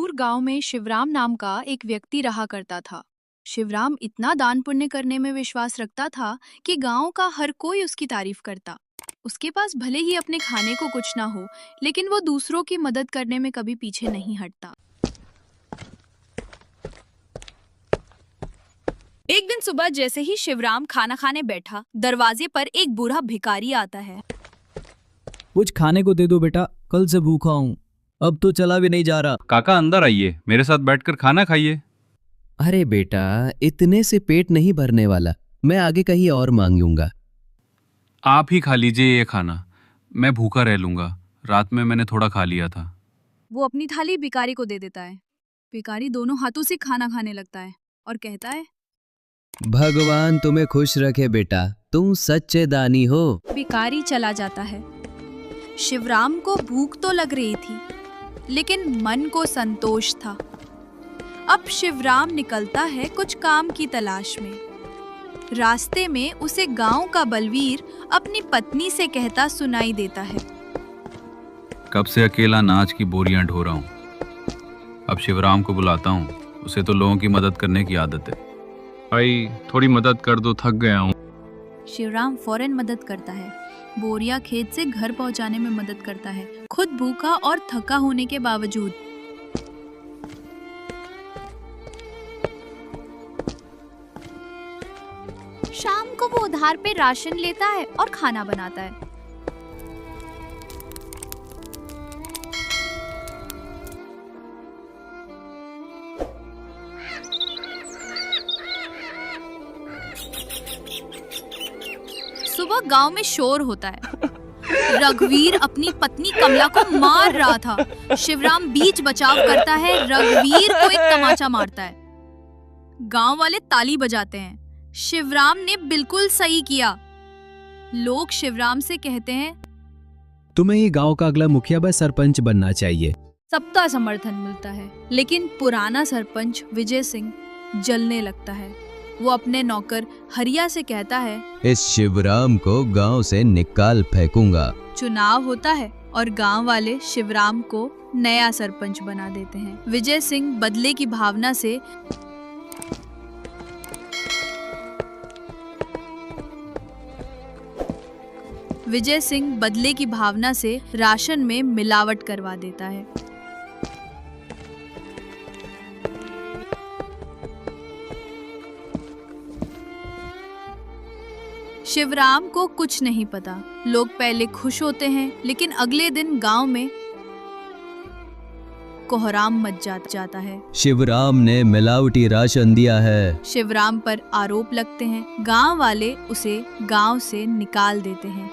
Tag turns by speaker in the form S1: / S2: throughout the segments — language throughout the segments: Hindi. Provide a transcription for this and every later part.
S1: दूर गांव में शिवराम नाम का एक व्यक्ति रहा करता था। शिवराम इतना दान पुण्य करने में विश्वास रखता था कि गांव का हर कोई उसकी तारीफ करता। उसके पास भले ही अपने खाने को कुछ ना हो, लेकिन वो दूसरों की मदद करने में कभी पीछे नहीं हटता। एक दिन सुबह जैसे ही शिवराम खाना खाने बैठा, दरवाजे पर एक बूढ़ा भिखारी आता है।
S2: कुछ खाने को दे दो बेटा, कल से भूखा हूँ, अब तो चला भी नहीं जा रहा।
S3: काका अंदर आइए, मेरे साथ बैठकर खाना खाइए।
S4: अरे बेटा, इतने से पेट नहीं भरने वाला, मैं आगे कहीं और मांगूंगा।
S3: आप ही खा लीजिए ये खाना, मैं भूखा रह लूंगा। रात में मैंने थोड़ा खा लिया था।
S1: वो अपनी थाली भिखारी को दे देता है। भिखारी दोनों हाथों से खाना खाने लगता है और कहता है,
S4: भगवान तुम्हें खुश रखे बेटा, तुम सच्चे दानी हो।
S1: भिखारी चला जाता है। शिवराम को भूख तो लग रही थी, लेकिन मन को संतोष था। अब शिवराम निकलता है कुछ काम की तलाश में। रास्ते में उसे गांव का बलवीर अपनी पत्नी से कहता सुनाई देता है,
S3: कब से अकेला अनाज की बोरियां ढो रहा हूँ। अब शिवराम को बुलाता हूँ, उसे तो लोगों की मदद करने की आदत है। भाई थोड़ी मदद कर दो, थक गया हूँ।
S1: शिवराम फौरन मदद करता है। बोरिया खेत से घर पहुंचाने में मदद करता है, खुद भूखा और थका होने के बावजूद। शाम को वो उधार पे राशन लेता है और खाना बनाता है। सुबह गांव में शोर होता है। रघुवीर अपनी पत्नी कमला को मार रहा था। शिवराम बीच बचाव करता है, रघुवीर को एक तमाचा मारता है। गांव वाले ताली बजाते हैं। शिवराम ने बिल्कुल सही किया। लोग शिवराम से कहते हैं,
S2: तुम्हें ही गांव का अगला मुखिया व सरपंच बनना चाहिए।
S1: सबका समर्थन मिलता है, लेकिन पुराना सरपंच विजय सिंह जलने लगता है। वो अपने नौकर हरिया से कहता है,
S4: इस शिवराम को गांव से निकाल फेंकूंगा।
S1: चुनाव होता है और गांव वाले शिवराम को नया सरपंच बना देते हैं। विजय सिंह बदले की भावना से राशन में मिलावट करवा देता है। शिवराम को कुछ नहीं पता। लोग पहले खुश होते हैं, लेकिन अगले दिन गांव में कोहराम मच जाता है।
S4: शिवराम ने मिलावटी राशन दिया है।
S1: शिवराम पर आरोप लगते हैं। गांव वाले उसे गांव से निकाल देते हैं।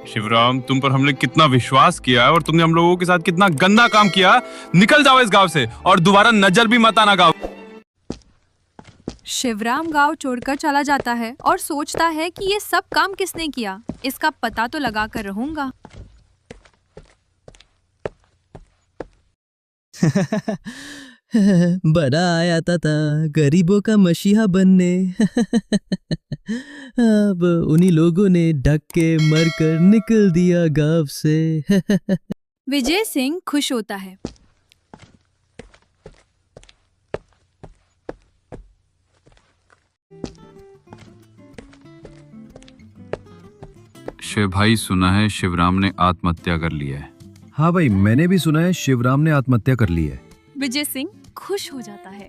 S3: शिवराम, तुम पर हमने कितना विश्वास किया है और तुमने हम लोगों के साथ कितना गंदा काम किया। निकल जाओ इस गांव से और दोबारा नजर भी मत आना गांव।
S1: शिवराम गांव छोड़कर चला जाता है और सोचता है कि ये सब काम किसने किया, इसका पता तो लगा कर रहूंगा।
S4: बड़ा आया था गरीबों का मसीहा बनने। अब उन्हीं लोगों ने ढक के मरकर निकल दिया गांव से।
S1: विजय सिंह खुश होता है।
S3: शिव भाई, सुना है शिवराम ने आत्महत्या कर लिया है।
S2: हाँ भाई, मैंने भी सुना है शिवराम ने आत्महत्या कर ली है।
S1: विजय सिंह खुश हो जाता है।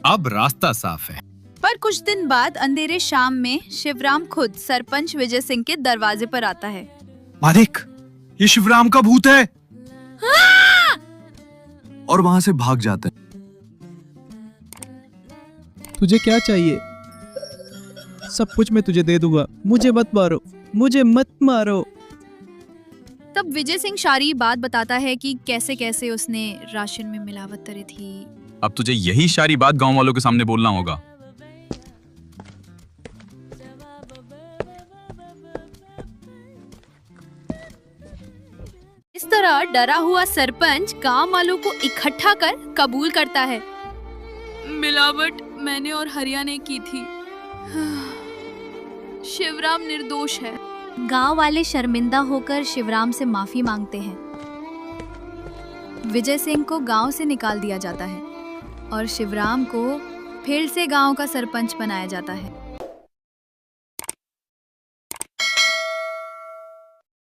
S3: अब रास्ता साफ है।
S1: पर कुछ दिन बाद अंधेरे शाम में शिवराम खुद सरपंच विजय सिंह के दरवाजे पर आता है।
S5: मालिक, ये शिवराम का भूत है। और वहां से भाग जाता है।
S2: तुझे क्या चाहिए? सब कुछ मैं तुझे दे दूंगा, मुझे मत मारो, मुझे मत मारो।
S1: तब विजय सिंह सारी बात बताता है कि कैसे कैसे उसने राशन में मिलावट करी थी।
S3: अब तुझे यही सारी बात गांव वालों के सामने बोलना होगा।
S1: इस तरह डरा हुआ सरपंच गांव वालों को इकट्ठा कर कबूल करता है, मिलावट मैंने और हरिया ने की थी। शिवराम निर्दोष है। गांव वाले शर्मिंदा होकर शिवराम से माफी मांगते हैं। विजय सिंह को गांव से निकाल दिया जाता है और शिवराम को फिर से गांव का सरपंच बनाया जाता है।